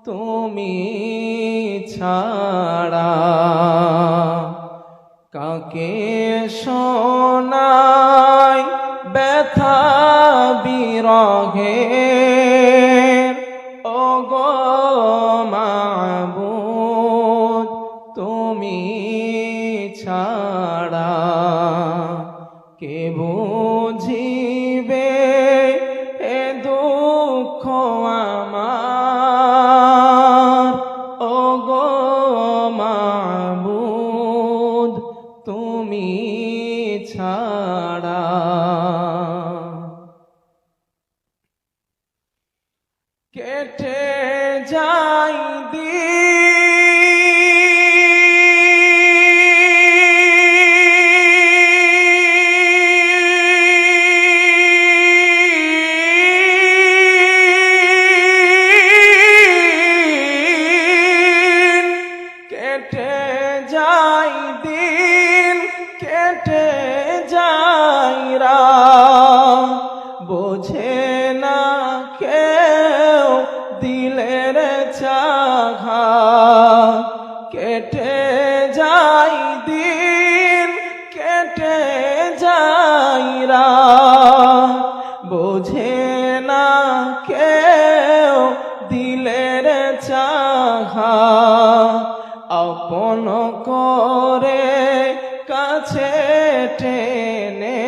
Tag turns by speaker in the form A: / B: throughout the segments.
A: তুমি ছাড়া কাকে শোনাই ব্যথা বিরহের ওগো মাবুদ তুমি ছাড়া কে বুঝিবে এ দুঃখ আমার ওগো মাবুদ তুমি ছাড়া কেটে যাই দিন কেটে যাই রাত বোঝে না কেউ দিলের চাহা কেটে যাই দিন কেটে যাই রাত বোঝে না কেউ দিলের চাহা আপন করে কাছে টেনে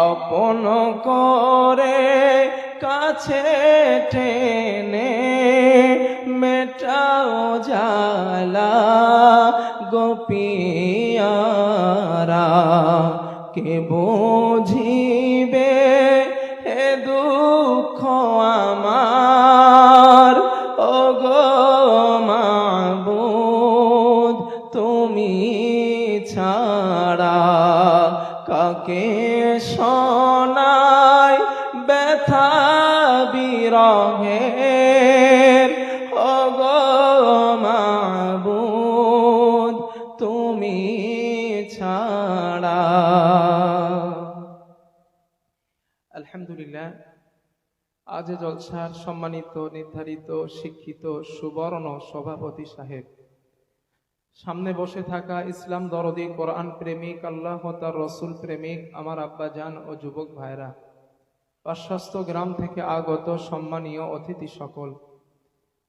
A: আপন করে কাছে টেনে মেটাও জ্বালা গোপিয়ারা কে বুঝিবে এ দুঃখ আমার ওগো মাবুদ তুমি ছাড়া কাকে শোনাই ব্যথা বিরহের ওগো মাবুদ তুমি ছাড়া। আলহামদুলিল্লাহ, আজ জলসার সম্মানিত নির্ধারিত শিক্ষিত সুবর্ণ সভাপতি সাহেব, সামনে বসে থাকা ইসলাম দরদি কোরআন প্রেমিক আল্লাহ তার রসুল প্রেমিক আমার আব্বা জান ও যুবক ভাইরা, পার্শ্বস্থ গ্রাম থেকে আগত সম্মানীয় অতিথি সকল,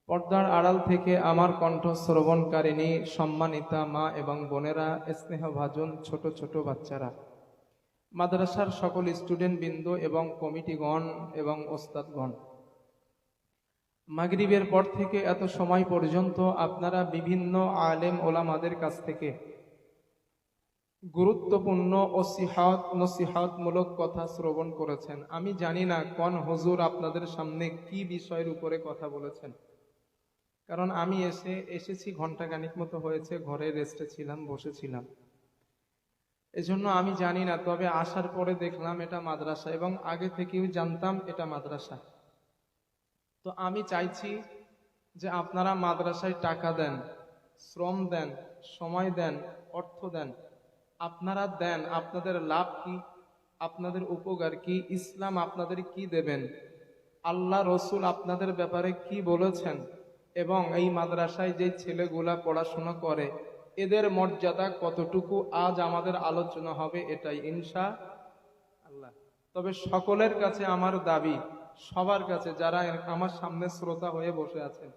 A: পর্দার আড়াল থেকে আমার কণ্ঠ শ্রবণকারিণী সম্মানিতা মা এবং বোনেরা, স্নেহভাজন ছোট ছোট বাচ্চারা, মাদ্রাসার সকল স্টুডেন্ট বৃন্দ এবং কমিটিগণ এবং ওস্তাদগণ, মাগরিবের পর থেকে এত সময় পর্যন্ত আপনারা বিভিন্ন আলেম ওলামাদের কাছ থেকে গুরুত্বপূর্ণ নসিহতমূলক কথা শ্রবণ করেছেন। আমি জানি না কোন হুজুর আপনাদের সামনে কি বিষয়ের উপরে কথা বলেছেন, কারণ আমি এসেছি ঘন্টাখানিক মতো হয়েছে, ঘরে রেস্টে ছিলাম, বসেছিলাম, এজন্য আমি জানি না। তবে আসার পরে দেখলাম এটা মাদ্রাসা এবং আগে থেকেও জানতাম এটা মাদ্রাসা। তো আমি চাইছি যে আপনারা মাদ্রাসায় টাকা দেন, শ্রম দেন, সময় দেন, অর্থ দেন, আপনারা দেন, আপনাদের লাভ কি, আপনাদের উপকার কি, ইসলাম আপনাদের কি দেবেন, আল্লাহ রসুল আপনাদের ব্যাপারে কি বলেছেন, এবং এই মাদ্রাসায় যে ছেলেগুলা পড়াশোনা করে এদের মর্যাদা কতটুকু আজ আমাদের আলোচনা হবে, এটাই ইনশাআল্লাহ। তবে সকলের কাছে আমার দাবি, সবার কাছে যারা আমার সামনে শ্রোতা হয়ে বসে আছেন,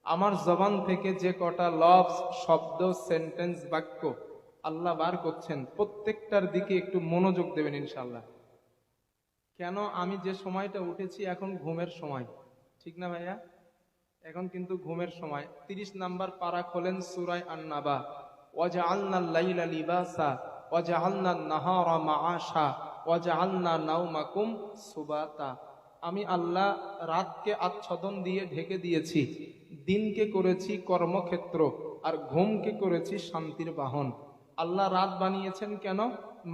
A: আমার জবান থেকে যে কটা লফজ, শব্দ, সেন্টেন্স, বাক্য আল্লাহ বার করছেন, প্রত্যেকটার দিকে একটু মনোযোগ দেবেন ইনশাআল্লাহ। কেন, আমি যে সময়টা উঠেছি এখন ঘুমের সময়, ঠিক না ভাইয়া? এখন কিন্তু ঘুমের সময়। 30 নাম্বার পারা খোলেন সূরা আন-নাবা, ওয়াজআলনাল লাইলা লিবাসা ওয়াজআলনান নাহারা মাআশা ওয়াজআলনা নাওমাকুম সুবাতা। আমি আল্লাহ রাতকে আচ্ছাদন দিয়ে ঢেকে দিয়েছি, দিনকে করেছি কর্মক্ষেত্র, আর ঘুমকে করেছি শান্তির বাহন। আল্লাহ রাত বানিয়েছেন কেন?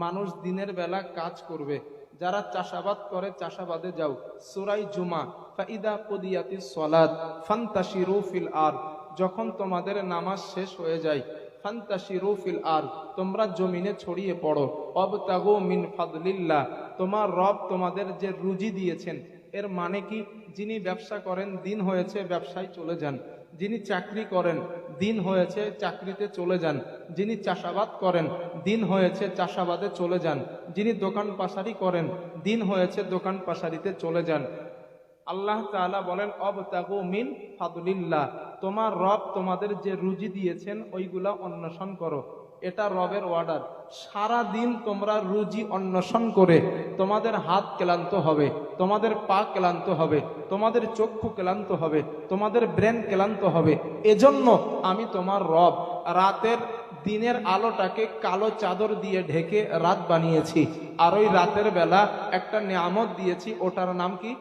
A: মানুষ দিনের বেলা কাজ করবে। যারা চাষাবাদ করে চাষাবাদে যাও। সূরা জুমা, ফাইদা কুদিয়াতিস সালাত ফান্তাশিরু ফিল আরদ, যখন তোমাদের নামাজ শেষ হয়ে যায়, ফান্তাশিরু ফিল আরদ, তোমরা জমিনে ছড়িয়ে পড়ো। ওয়াবতাগু মিন ফাদলিল্লাহ, তোমার রব তোমাদের যে রুজি দিয়েছেন এর মানে কি? যিনি ব্যবসা করেন, দিন হয়েছে ব্যবসায় চলে যান। যিনি চাকরি করেন, দিন হয়েছে চাকরিতে চলে যান। যিনি চাষাবাদ করেন, দিন হয়েছে চাষাবাদে চলে যান। যিনি দোকান পাশারি করেন, দিন হয়েছে দোকান পাশারিতে চলে যান। আল্লাহ তাআলা বলেন অবতাগু মিন ফাদলিল্লাহ, তোমার রব তোমাদের যে রুজি দিয়েছেন ওইগুলা অন্বেষণ করো। এটা রবের অর্ডার। সারা দিন তোমরা রুজি অন্বেষণ করে তোমাদের হাত ক্লান্ত হবে, তোমাদের পা ক্লান্ত হবে, তোমাদের চক্ষু ক্লান্ত হবে, তোমাদের ব্রেন ক্লান্ত হবে। এজন্য আমি তোমার রব রাতের দিনের আলোটাকে কালো চাদর দিয়ে ঢেকে রাত বানিয়েছি, আর ওই রাতের বেলা একটা নিয়ামত দিয়েছি, ওটার নাম কি?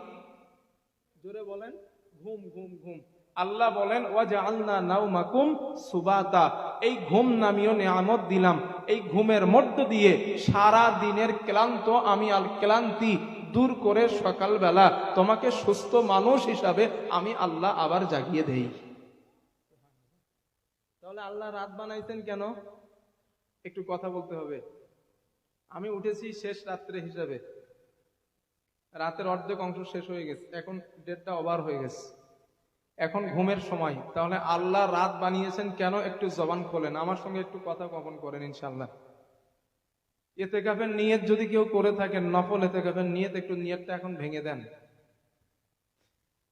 A: জোরে বলেন। ঘুম। ঘুম ঘুম। আল্লাহ বলেন ওয়াজআলনা নাওমাকুম সুবাতা, এই ঘুম নামীয় নিয়ামত দিলাম। এই ঘুমের মধ্য দিয়ে সারা দিনের ক্লান্তি দূর করে সকালবেলা তোমাকে সুস্থ মানুষ হিসাবে আমি আল্লাহ আবার জাগিয়ে দেই। তাহলে আল্লাহ রাত বানাইছেন কেন? একটু কথা বলতে হবে। আমি উঠেছি শেষ রাত্রে হিসাবে, রাতের অর্ধেক অংশ শেষ হয়ে গেছে, এখন ডেটটা ওভার হয়ে গেছে, এখন ঘুমের সময়। তাহলে আল্লাহ রাত বানিয়েছেন কেন? একটু জবান খোলেন, আমার সঙ্গে একটু কথা কখন করেন ইনশাল্লাহ। ইতিকাফের নিয়ত যদি কেউ করে থাকেন, নফল ইতিকাফের নিয়ত, একটু নিয়তটা এখন ভেঙে দেন।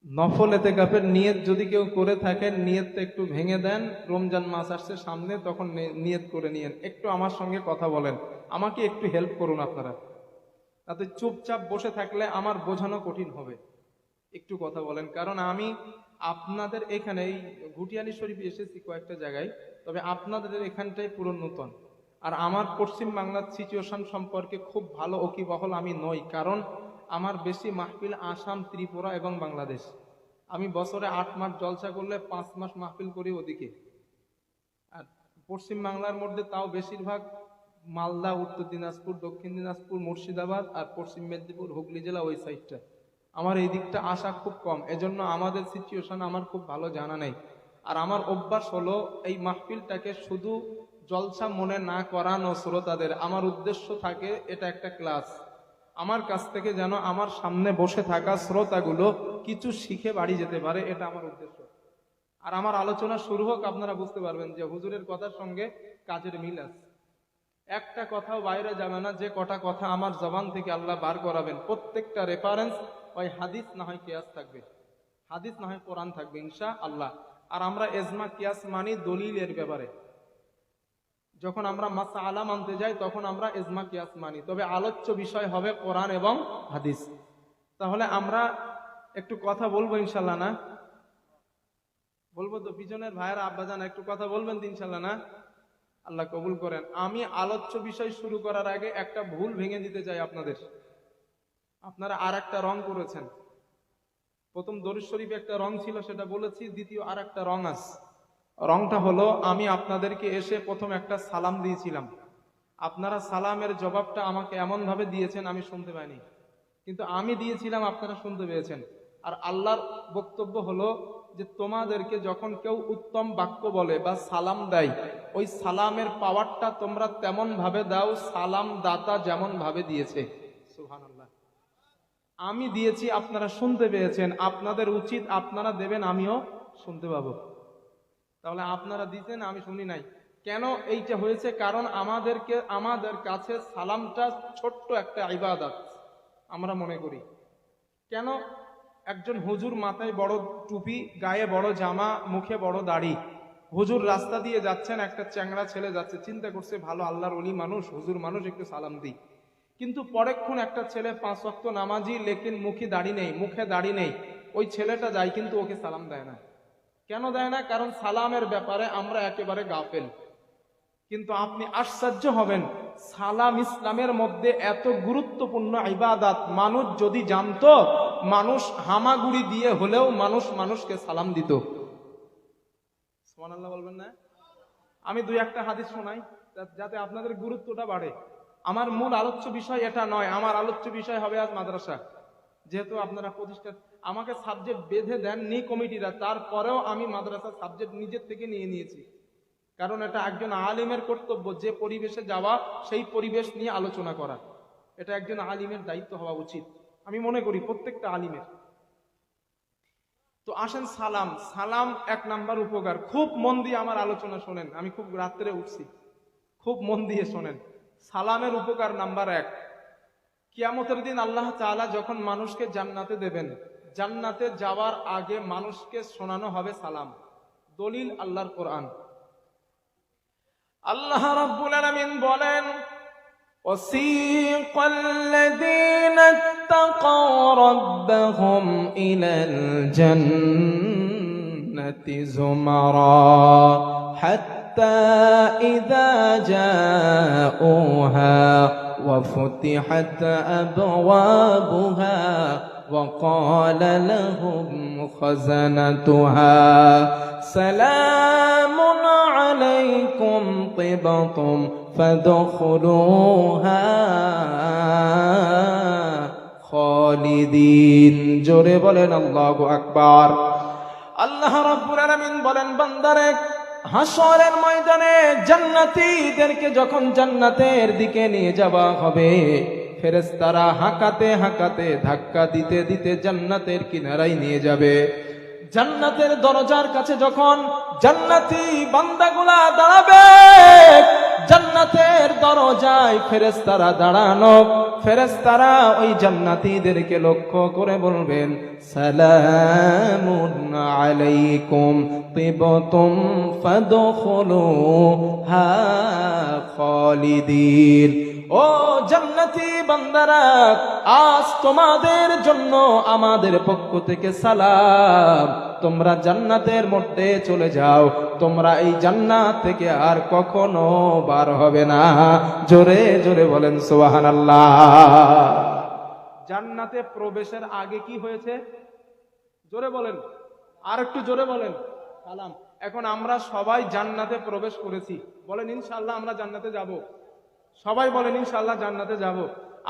A: নফল ইতিকাফের নিয়ত যদি কেউ করে থাকেন, নিয়তটা একটু ভেঙে দেন। রমজান মাস আসছে সামনে, তখন নিয়ত করে নিয়েন। একটু আমার সঙ্গে কথা বলেন, আমাকে একটু হেল্প করুন আপনারা। তাতে চুপচাপ বসে থাকলে আমার বোঝানো কঠিন হবে। একটু কথা বলেন, কারণ আমি আপনাদের এখানে এই ঘুটিয়ানি শরীফ এসেছি কয়েকটা জায়গায়, তবে আপনাদের এখানটাই পুরো নতুন। আর আমার পশ্চিম বাংলার সিচুয়েশন সম্পর্কে খুব ভালো ওকিবহল আমি নই, কারণ আমার বেশি মাহফিল আসাম, ত্রিপুরা এবং বাংলাদেশ। আমি বছরে 8 মাস জলসা করলে 5 মাস মাহফিল করি ওদিকে। আর পশ্চিম বাংলার মধ্যে তাও বেশিরভাগ মালদা, উত্তর দিনাজপুর, দক্ষিণ দিনাজপুর, মুর্শিদাবাদ আর পশ্চিম মেদিনীপুর, হুগলি জেলা, ওই সাইডটা। আমার এই দিকটা আসা খুব কম, এজন্য আমাদের সিচুয়েশন আমার খুব ভালো জানা নেই। আর আমার অভ্যাস হলো এই মাহফিলটাকে শুধু জলসা মনে না করানো শ্রোতাদের। আমার উদ্দেশ্য থাকে এটা একটা ক্লাস, আমার কাছ থেকে যেন আমার সামনে বসে থাকা শ্রোতাগুলো কিছু শিখে বাড়ি যেতে পারে, এটা আমার উদ্দেশ্য। আর আমার আলোচনা শুরু হোক, আপনারা বুঝতে পারবেন যে হুজুরের কথার সঙ্গে কাজের মিল আছে। একটা কথাও বাইরে যাবে না, যে কটা কথা আমার জবান থেকে আল্লাহ বার করাবেন প্রত্যেকটা রেফারেন্স ওই হাদিস না হয় কিয়াস থাকবে, হাদিস না হয় কোরআন থাকবে ইনশাআল্লাহ। আর আমরা এজমা কিয়াস মানি দলিলের ব্যাপারে। যখন আমরা মাসআলা মানতে যাই তখন আমরা এজমা কিয়াস মানি, তবে আলোচ্য বিষয় হবে কোরআন এবং হাদিস। তাহলে আমরা একটু কথা বলবো ইনশাআল্লাহ, না বলবো তো? পিছনের ভাইয়েরা, আব্বাজান একটু কথা বলবেন তো ইনশাআল্লাহ, না? আল্লাহ কবুল করেন। আমি আলোচ্য বিষয় শুরু করার আগে একটা ভুল ভেঙে দিতে চাই আপনাদের। আপনারা আর একটা রং করেছেন। প্রথম দরুদ শরীফে একটা রং ছিল, সেটা বলেছি। দ্বিতীয় আর একটা রং আছে। রংটা হলো, আমি আপনাদেরকে এসে প্রথম একটা সালাম দিয়েছিলাম, আপনারা সালামের জবাবটা আমাকে এমন ভাবে দিয়েছেন আমি শুনতে পাইনি, কিন্তু আমি দিয়েছিলাম আপনারা শুনতে পেয়েছেন। আর আল্লাহর বক্তব্য হলো যে তোমাদেরকে যখন কেউ উত্তম বাক্য বলে বা সালাম দেয়, ওই সালামের পাওয়ারটা তোমরা তেমন ভাবে দাও সালাম দাতা যেমন ভাবে দিয়েছে। সুবহানাল্লাহ। আমি দিয়েছি, আপনারা শুনতে পেয়েছেন, আপনাদের উচিত আপনারা দেবেন, আমিও শুনতে পাবো। তাহলে আপনারা দিতেন, আমি শুনি নাই কেন? এইটা হয়েছে কারণ আমাদের কাছে সালামটা ছোট্ট একটা ইবাদত আমরা মনে করি। কেন? একজন হুজুর, মাথায় বড় টুপি, গায়ে বড় জামা, মুখে বড় দাড়ি, হুজুর রাস্তা দিয়ে যাচ্ছেন, একটা চ্যাংড়া ছেলে যাচ্ছে, চিন্তা করছে ভালো আল্লাহর ওলি মানুষ, হুজুর মানুষ, একটু সালাম দিই। কিন্তু পরেক্ষণ একটা ছেলে 5 ওয়াক্ত নামাজি, লেকিন মুখে দাড়ি নেই, ওই ছেলেটা যায় কিন্তু ওকে সালাম দেয় না। কেন দেয় না? কারণ সালামের ব্যাপারে আমরা একেবারে গাফেল। কিন্তু আপনি আশ্চর্য হবেন, সালাম ইসলামের মধ্যে এত গুরুত্বপূর্ণ ইবাদত মানুষ যদি জানতো, মানুষ হামাগুড়ি দিয়ে হলেও মানুষকে সালাম দিত। সুবহানাল্লাহ বলবেন না? আমি 2-1টা হাদিস শোনাই যাতে আপনাদের গুরুত্বটা বাড়ে। আমার মূল আলোচ্য বিষয় এটা নয়, আমার আলোচ্য বিষয় হবে আজ মাদ্রাসা। যেহেতু আপনারা প্রতিষ্ঠান আমাকে সাবজেক্ট বেঁধে দেননি কমিটিরা, তারপরেও আমি মাদ্রাসার সাবজেক্ট নিজের থেকে নিয়ে নিয়েছি, কারণ এটা একজন আলিমের কর্তব্য, যে পরিবেশে যাওয়া সেই পরিবেশ নিয়ে আলোচনা করা, এটা একজন আলিমের দায়িত্ব হওয়া উচিত। আমি মনে করি প্রত্যেকটা আলিমের। তো আসেন, সালাম। সালাম 1 নাম্বার উপকার। খুব মন দিয়ে আমার আলোচনা শোনেন, আমি খুব রাত্রে উঠছি, খুব মন দিয়ে শোনেন। সালামের উপকার নাম্বার 1, কিয়ামতের দিন আল্লাহ তাআলা যখন মানুষকে জান্নাতে দেবেন, জান্নাতে যাওয়ার আগে মানুষকে শোনানো হবে সালাম। দলিল আল্লাহর কোরআন। আল্লাহ রাব্বুল আলামিন বলেন, وَسِيقَ الَّذِينَ اتَّقَوْا رَبَّهُمْ إِلَى الْجَنَّةِ زُمَرًا حَتَّى إِذَا جَاءُوهَا وَفُتِحَتْ أَبْوَابُهَا وَقَالَ لَهُمْ خَزَنَتُهَا سَلَامٌ عَلَيْكُمْ طِبْتُمْ فَادْخُلُوهَا খালিদিন। জোরে বলেন আল্লাহু আকবার। আল্লাহ রাব্বুল আলামিন বলেন, বান্দারে, হাসরের ময়দানে জান্নাতীদেরকে যখন জান্নাতের দিকে নিয়ে যাওয়া হবে, ফেরেশতারা হাঁকাতে হাঁকাতে, ধাক্কা দিতে দিতে জান্নাতের কিনারায় নিয়ে যাবে। জান্নাতের দরজার কাছে যখন জান্নাতি বান্দাগুলা দাঁড়াবে, জান্নাতের দরজায় ফেরেশতারা দাঁড়ানো, ফেরেশতারা ওই জান্নাতীদেরকে লক্ষ্য করে বলবেন, সালামুন আলাইকুম তিবতুম ফাদখুলুহা খালিদিন। ও জান্নাতি বান্দারা, আজ তোমাদের জন্য আমাদের পক্ষ থেকে সালাম। তোমরা জান্নাতের মধ্যে চলে যাও, তোমরা এই জান্নাত থেকে আর কখনো বার হবে না। জোরে জোরে বলেন সুবহানাল্লাহ। জান্নাতে প্রবেশের আগে কি হয়েছে? জোরে বলেন, আর একটু জোরে বলেন। সালাম। এখন আমরা সবাই জান্নাতে প্রবেশ করেছি, বলেন ইনশাআল্লাহ আমরা জান্নাতে যাব। সবাই বলেন ইনশাআল্লাহ জান্নাতে যাব।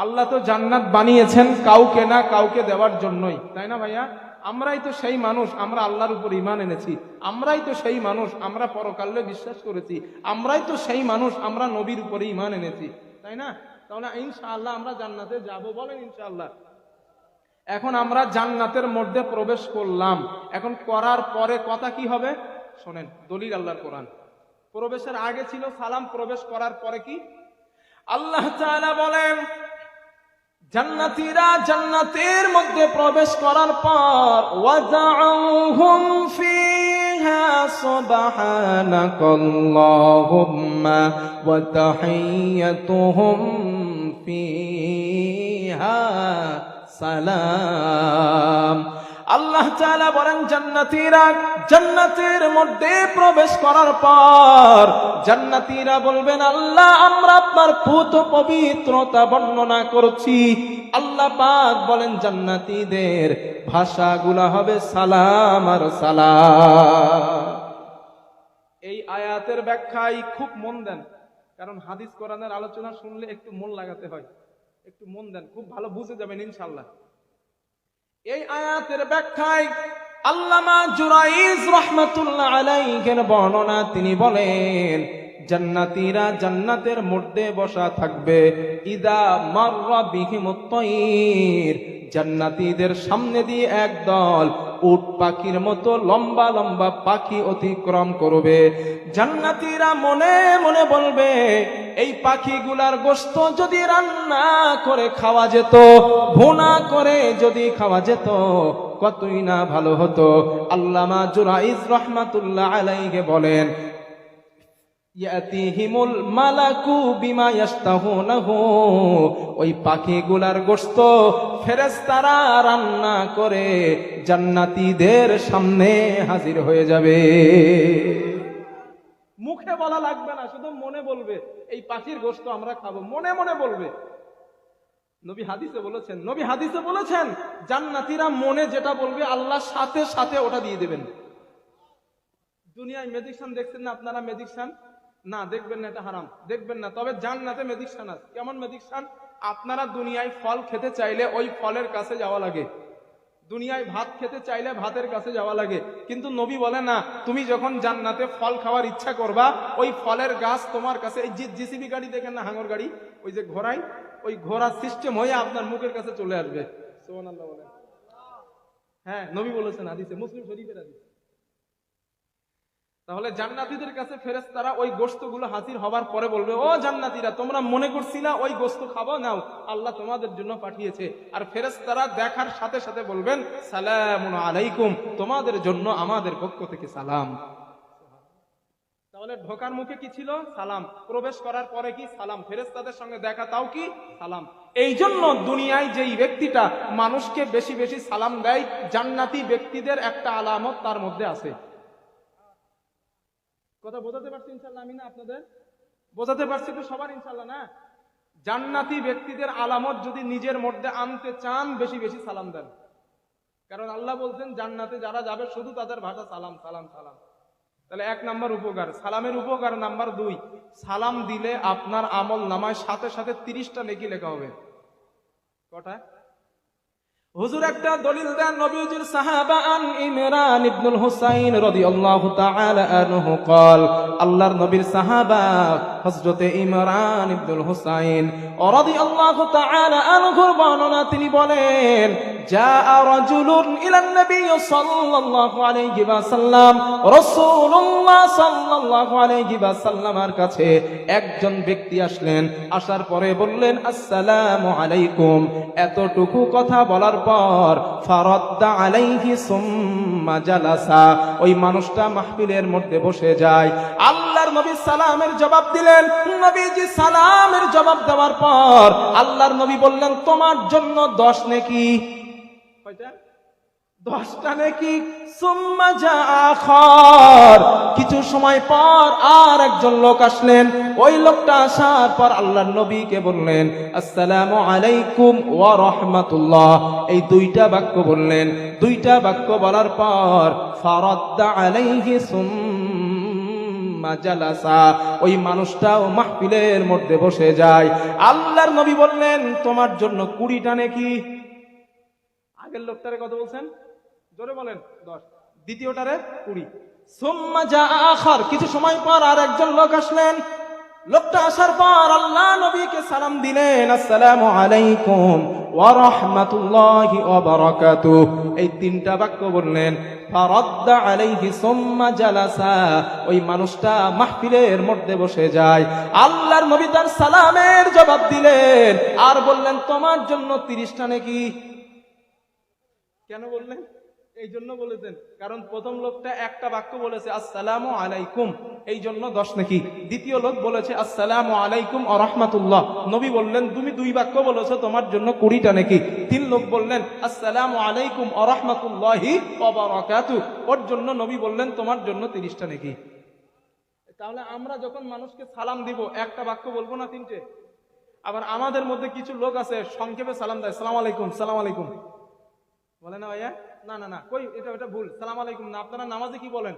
A: আল্লাহ তো জান্নাত বানিয়েছেন কাউকে না কাউকে দেওয়ার জন্যই, তাই না ভাইয়া? আমরাই তো সেই মানুষ, আমরা আল্লাহর উপর ঈমান এনেছি। আমরাই তো সেই মানুষ, আমরা পরকালে বিশ্বাস করেছি। আমরাই তো সেই মানুষ, আমরা নবীর উপরে ঈমান এনেছি, তাই না? তাহলে ইনশাআল্লাহ আমরা জান্নাতে যাব, বলেন ইনশাআল্লাহ। এখন আমরা জান্নাতের মধ্যে প্রবেশ করলাম, এখন করার পরে কথা কি হবে শোনেন, দলিল আল্লাহর কোরআন। প্রবেশের আগে ছিল সালাম, প্রবেশ করার পরে কি? আল্লাহ তাআলা বলেন, জান্নাতীরা জান্নাতের মধ্যে প্রবেশ করার পর ওয়াদাউহুম ফিহা সুবহানাকাল্লাহুম্মা ওয়া তাহিয়্যাতুহুম ফিহা সালাম। আল্লাহ তাআলা বলেন, জান্নাতীরা জান্নাতের মধ্যে প্রবেশ করার পর জান্নাতীরা বলবেন, আল্লাহ আমরা আপনার পুত পবিত্রতা বর্ণনা করছি। আল্লাহ পাক বলেন, জান্নাতীদের ভাষাগুলো হবে সালাম আর সালাম। এই আয়াতের ব্যাখ্যায় খুব মন দেন, কারণ হাদিস কোরআনের আলোচনা শুনলে একটু মন লাগাতে হয়, একটু মন দেন, খুব ভালো বুঝে যাবেন ইনশাআল্লাহ। এই আয়াতের ব্যাখ্যায় আল্লামা জুরাইজ রাহমাতুল্লাহ আলাইহির বর্ণনা, তিনি বলেন, জান্নাতীরা জান্নাতের মধ্যে বসা থাকবে। ইদা মাররা বিহিমুত তায়র, জান্নাতীদের সামনে দিয়ে একদল উট পাখির মতো লম্বা লম্বা পাখি অতিক্রম করবে। জান্নাতীরা মনে মনে বলবে, এই পাখিগুলার গোশত যদি রান্না করে খাওয়া যেত, ভুনা করে যদি খাওয়া যেত, কতই না ভালো হতো। আল্লামা জুরাইজ রাহমাতুল্লাহ আলাইহি বলেন, ইয়াতিহিমুল মালাকু বিমা ইয়াশতাহুনাহু, ওই পাখিগুলার গোশত ফেরেশতারা রান্না করে জান্নাতীদের সামনে হাজির হয়ে যাবে। মুখে বলা লাগবে না, শুধু মনে বলবে এই পাখির গোশত আমরা খাবো, মনে মনে বলবে। নবী হাদিসে বলেছেন, নবী হাদিসে বলেছেন, জান্নাতীরা মনে যেটা বলবে আল্লাহ সাথে সাথে ওটা দিয়ে দেবেন। দুনিয়ায় ম্যাজিকশন দেখছেন না আপনারা? ম্যাজিকশন না, দেখবেন না, এটা হারাম, দেখবেন না। তবে জান্নাতে ম্যাজিকশন আছে। কেমন ম্যাজিকশন? আপনারা দুনিয়ায় ফল খেতে চাইলে ওই ফলের কাছে যাওয়া লাগে, দুনিয়ায় ভাত খেতে চাইলে ভাতের কাছে যাওয়া লাগে, কিন্তু নবী বলে না, তুমি যখন জান্নাতে ফল খাওয়ার ইচ্ছা করবা, ওই ফলের গাছ তোমার কাছে, এই জিসিবি গাড়ি দেখেন না, হাঙর গাড়ি, ওই যে ঘোড়ায়, ওই ঘোড়া সিস্টেম হয়ে আপনার মুখের কাছে চলে আসবে। সুবহানাল্লাহ বলেন। হ্যাঁ, নবী বলেছেন হাদিসে, মুসলিম শরীফের হাদিস। তাহলে জান্নাতীদের কাছে ফেরেশতারা ওই গোশতগুলো হাজির হবার পরে বলবে, ও জান্নাতীরা, তোমরা মনে করছিলা ওই গোশত খাবো, নাও, আল্লাহ তোমাদের জন্য পাঠিয়েছে। আর ফেরেশতারা দেখার সাথে সাথে বলবেন, সালামুন আলাইকুম, তোমাদের জন্য আমাদের পক্ষ থেকে সালাম। তাহলে ঢোকার মুখে কি ছিল? সালাম। প্রবেশ করার পরে কি? সালাম। ফেরেশতাদের সঙ্গে দেখা, তাও কি? সালাম। এই জন্য দুনিয়ায় যেই ব্যক্তিটা মানুষকে বেশি বেশি সালাম দেয়, জান্নাতি ব্যক্তিদের একটা আলামত তার মধ্যে আছে। কথা বোঝাতে পারছি ইনশাআল্লাহ? আমি না আপনাদের বোঝাতে পারছি তো সবার ইনশাআল্লাহ না? জান্নাতি ব্যক্তিদের আলামত যদি নিজের মধ্যে আনতে চান, বেশি বেশি সালাম দেন। কারণ আল্লাহ বলছেন জান্নাতে যারা যাবে শুধু তাদের ভাষা সালাম সালাম সালাম। তাহলে 1 নাম্বার উপকার সালামের উপকার। নাম্বার 2, সালাম দিলে আপনার আমল নামায় সাথে সাথে 30টা নেকি লেখা হবে। কটা? হুজুর একটা দলিল দেন নবীজির সাহাবা আন ইমরান ইবনুল হুসাইন রাদিয়াল্লাহু তাআলা আনহু قال, আল্লাহর নবীর সাহাবা হযরতে ইমরান ইবনুল হুসাইন রাদিয়াল্লাহু তাআলা আনহুর বর্ণনা, তিনি বলেন, জাআ রাজুলুন ইলান নবী সাল্লাল্লাহু আলাইহি ওয়াসাল্লাম, রাসূলুল্লাহ সাল্লাল্লাহু আলাইহি ওয়াসাল্লামের কাছে একজন ব্যক্তি আসলেন। আসার পরে বললেন, আসসালামু আলাইকুম। এতটুকু কথা বলার পর ফারাদ্দা আলাইহি সুম্মা জালাসা, ওই মানুষটা মাহফিলের মধ্যে বসে যায়। আল্লাহর নবী সালামের জবাব দিলেন। নবীজি সালামের জবাব দেওয়ার পর আল্লাহর নবী বললেন, তোমার জন্য 10 নেকি। কয়টা? 10টা নেকি। সুম্মা জা আখার, কিছু সময় পর আর একজন লোক আসলেন। ওই লোকটা আসার পর আল্লাহর নবীকে বললেন, আসসালামু আলাইকুম ওয়া রাহমাতুল্লাহ। এই 2টা বাক্য বললেন। 2টা বাক্য বলার পর ফারাদ্দা আলাইহি সুম্মা জালাসা, ওই মানুষটাও মাহফিলের মধ্যে বসে যায়। আল্লাহর নবী বললেন, তোমার জন্য 20টা নেকি। আগের লোকটারে কত বলছেন? জোরে বলেন। 10। দ্বিতীয়টারে 20। সুম্মা জা আখার, কিছু সময় পর আর একজন লোক আসলেন। লোকটা আসার পর আল্লাহ নবীকে সালাম দিলেন, আসসালামু আলাইকুম ওয়া রাহমাতুল্লাহি ওয়া বারাকাতুহু। এই 3টা বাক্য বললেন। ফারাদ্দা আলাইহি সুম্মা জালাসা, ওই মানুষটা মাহফিলের মধ্যে বসে যায়। আল্লাহর নবী তার সালামের জবাব দিলেন আর বললেন, তোমার জন্য 30টা নাকি। কেন বললেন? এই জন্য বলেছেন কারণ প্রথম লোকটা একটা বাক্য বলেছে আসসালামু আলাইকুম, এই জন্য 10 নাকি। দ্বিতীয় লোক বলেছে আসসালামু আলাইকুম ওয়া রাহমাতুল্লাহ, নবী বললেন তুমি 2 বাক্য বলেছো, তোমার জন্য 20টা নাকি। 3 লোক বললেন আসসালামু আলাইকুম ওয়া রাহমাতুল্লাহি ওয়া বারাকাতুহু, ওর জন্য নবী বললেন তোমার জন্য 30টা নাকি। তাহলে আমরা যখন মানুষকে সালাম দিব একটা বাক্য বলবো না 3টে? আবার আমাদের মধ্যে কিছু লোক আছে সংক্ষেপে সালাম দেয়, সালাম আলাইকুম সালাম আলাইকুম বলে না ভাইয়া? না না না, কই, এটা ভুল। সালাম আলাইকুম না। আপনারা নামাজে কি বলেন?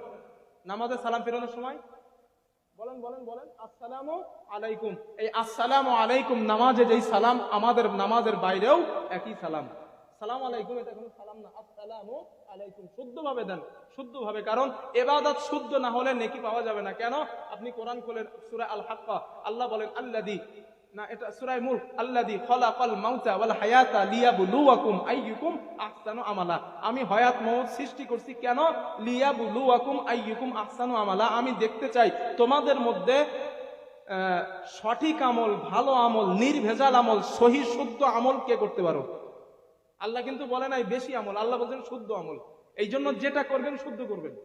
A: নামাজে সালাম ফেরানোর সময় বলেন বলেন বলেন আসসালামু আলাইকুম। এই আসসালামু আলাইকুম নামাজে যেই সালাম, আমাদের নামাজের বাইরেও একই সালাম। সালাম আলাইকুম এটা কোনো সালাম না, আসসালামু আলাইকুম। শুদ্ধভাবে দেন, শুদ্ধভাবে। কারণ ইবাদত শুদ্ধ না হলে নেকি পাওয়া যাবে না। কেন? আপনি কোরআন খোলেন, সূরা আল হাক্কা, আল্লাহ বলেন আল্লাযী, না এটা সূরা মুলক, আল্লাযী খালাকাল মাউতা ওয়াল হায়াতা লিয়াবলুয়াকুম আইয়ুকুম আহসানু আমালা। আমি হায়াত মওত সৃষ্টি করছি কেন? লিয়াবলুয়াকুম আইয়ুকুম আহসানু আমালা, আমি দেখতে চাই তোমাদের মধ্যে সঠিক আমল, ভালো আমল, নির্ভেজাল আমল, সহি শুদ্ধ আমল কে করতে পারো। আল্লাহ কিন্তু বলে নাই বেশি আমল, আল্লাহ বলছেন শুদ্ধ আমল। এই জন্য যেটা করবেন শুদ্ধ করবেন।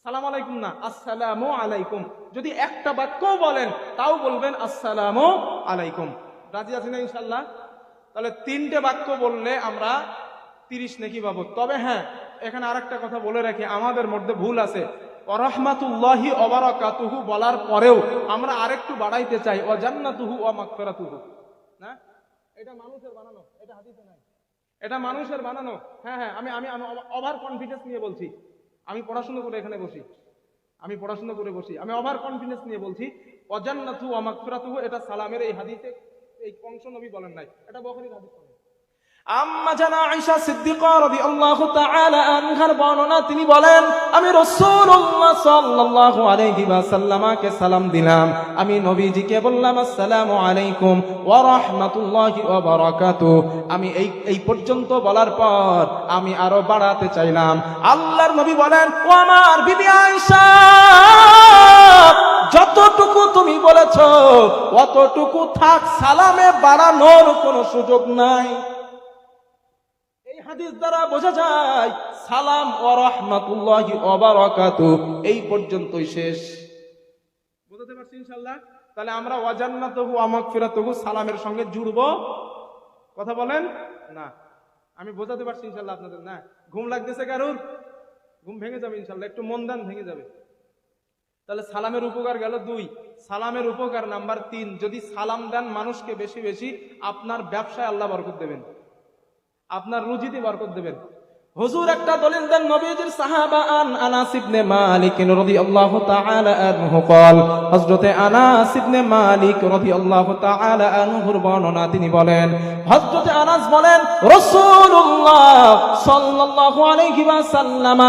A: সালাম আলাইকুম না, আসসালামু আলাইকুম। যদি একটা বাক্য বলেন তাও বলবেন আসসালামু আলাইকুম। রাজি আছেন না ইনশাআল্লাহ? তাহলে 3টে বাক্য বললে আমরা 30 নেকি পাবো। তবে হ্যাঁ, এখানে আরেকটা কথা বলে রাখি, আমাদের মধ্যে ভুল আছে। ওয়া রাহমাতুল্লাহি ওয়া বারাকাতুহু বলার পরেও আমরা আরেকটু বাড়াইতে চাই, ওয়া জান্নাতুহু ওয়া মাগফিরাতুহু। না, এটা মানুষের বানানো, এটা হাদিসে নাই, এটা মানুষের বানানো। হ্যাঁ হ্যাঁ, আমি ওভার কনফিডেন্স নিয়ে বলছি। আমি পড়াশোনা করে এখানে বসি, আমি পড়াশোনা করে বসি, আমি ওভার কনফিডেন্স নিয়ে বলছি। ওয়াজান্নাতু ওয়া মাগফিরাতুহু, এটা সালামের এই হাদিসে এই অংশ নবী বলেন নাই, এটা বুখারীর হাদিস। আম্মা জানা আয়েশা সিদ্দিকা রাদিয়াল্লাহু তাআলা আনহার বর্ণনা, তিনি বলেন আমি রাসূলুল্লাহ সাল্লাল্লাহু আলাইহি ওয়াসাল্লামকে সালাম দিলাম। আমি নবীজিকে বললাম আসসালামু আলাইকুম ওয়া রাহমাতুল্লাহি ওয়া বারাকাতুহু। আমি এই পর্যন্ত বলার পর আমি আরো বাড়াতে চাইলাম। আল্লাহর নবী বলেন, ও আমার বিবি আয়েশা, যতটুকু তুমি বলেছো অতটুকু থাক, সালামে বাড়ানোর কোনো সুযোগ নাই। হাদিস দ্বারা বোঝা যায় সালাম ওয়া রাহমাতুল্লাহি ওয়া বারাকাতুহু এই পর্যন্তই শেষ। বুঝতে পারছি ইনশাআল্লাহ? তাহলে আমরা ওয়া জান্নাতুহু ওয়া মাগফিরাতুহু সালামের সঙ্গে জুড়বো। কথা বলেন না? আমি বোঝাতে পারছি ইনশাআল্লাহ আপনাদের? না ঘুম লাগতেছে কারুর? ঘুম ভেঙে যাবে ইনশাআল্লাহ, একটু মন দেন, ভেঙে যাবে। তাহলে সালামের উপকার গেল 2। সালামের উপকার নাম্বার 3, যদি সালাম দেন মানুষকে বেশি বেশি, আপনার ব্যবসায় আল্লাহ বরকত দেবেন, আপনার রুজিতে বরকত দেবেন। হুজুর একটা দলিল দেন নবীজির সাহাবা আনাস ইবনে মালিক রাদিয়াল্লাহু তাআলা আনহু قال, হযরতে আনাস ইবনে মালিক রাদিয়াল্লাহু তাআলা আনহুর বর্ণনা, তিনি বলেন, হযরতে আনাস বলেন রাসূলুল্লাহ সাল্লাল্লাহু আলাইহি ওয়াসাল্লাম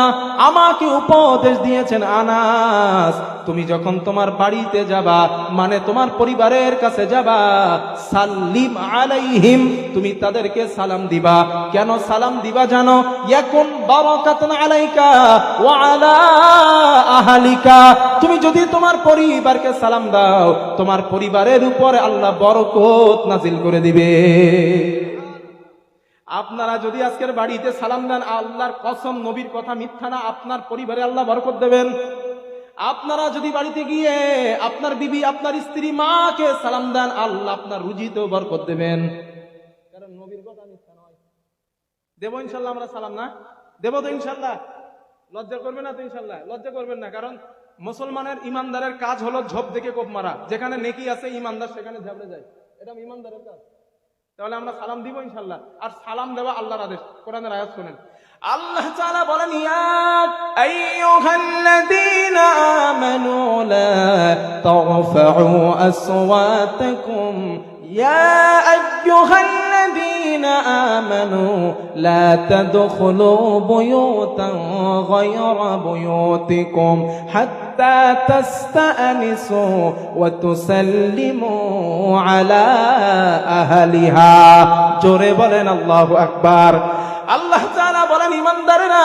A: আমাকে উপদেশ দিয়েছেন, আনাস তুমি যখন তোমার বাড়িতে যাবা, মানে তোমার পরিবারের কাছে যাবা, সাল্লিম আলাইহিম, তুমি তাদেরকে সালাম দিবা। কেন সালাম দিবা জানো? ইয়াকুন বারাকাতুন আলাইকা ওয়া আলা আহলিকা, তুমি যদি তোমার পরিবারকে সালাম দাও, তোমার পরিবারের উপরে আল্লাহ বরকত নাজিল করে দিবে। আপনারা যদি আজকের বাড়িতে সালাম দেন, আল্লাহর কসম, নবীর কথা মিথ্যা না, আপনার পরিবারে আল্লাহ বরকত দেবেন। আপনারা যদি বাড়িতে গিয়ে আপনার বিবি, আপনার স্ত্রী, মাকে সালাম দেন, আল্লাহ আপনার রুজিতেও বরকত দেবেন, কারণ নবীর কথা মিথ্যা নয়। দেবো ইনশাল্লাহ আমরা সালাম? না দেবো তো ইনশাল্লাহ? লজ্জা করবে না তো ইনশাল্লাহ? লজ্জা করবেন না, কারণ মুসলমানের ইমানদারের কাজ হলো ঝোপ দেখে কোপ মারা। যেখানে নেকি আছে ইমানদার সেখানে ঝাবড়ে যায়, এটা ইমানদারের কাজ। তাহলে আমরা সালাম দিব ইনশাল্লাহ। আর সালাম দেওয়া আল্লাহর আদেশ, কোরআনের আয়াত শুনেন। আল্লাহ তাআলা বলেন, ইয়া আইয়ুহাল্লাযীনা আমানু লা তারফাউ আসওয়াতাকুম, ইয়া আইয়ুহাল্লাযীনা আমানু লা তাদখুলু বুয়ুতান গায়রা বুয়ুতিকুম হাত্তা তাস্তানিসু ওয়া তুসাল্লিমু আলা আহলিহা। জোরে বলেন আল্লাহু আকবার। আল্লাহ তাআলা বলেন, ঈমানদারেরা,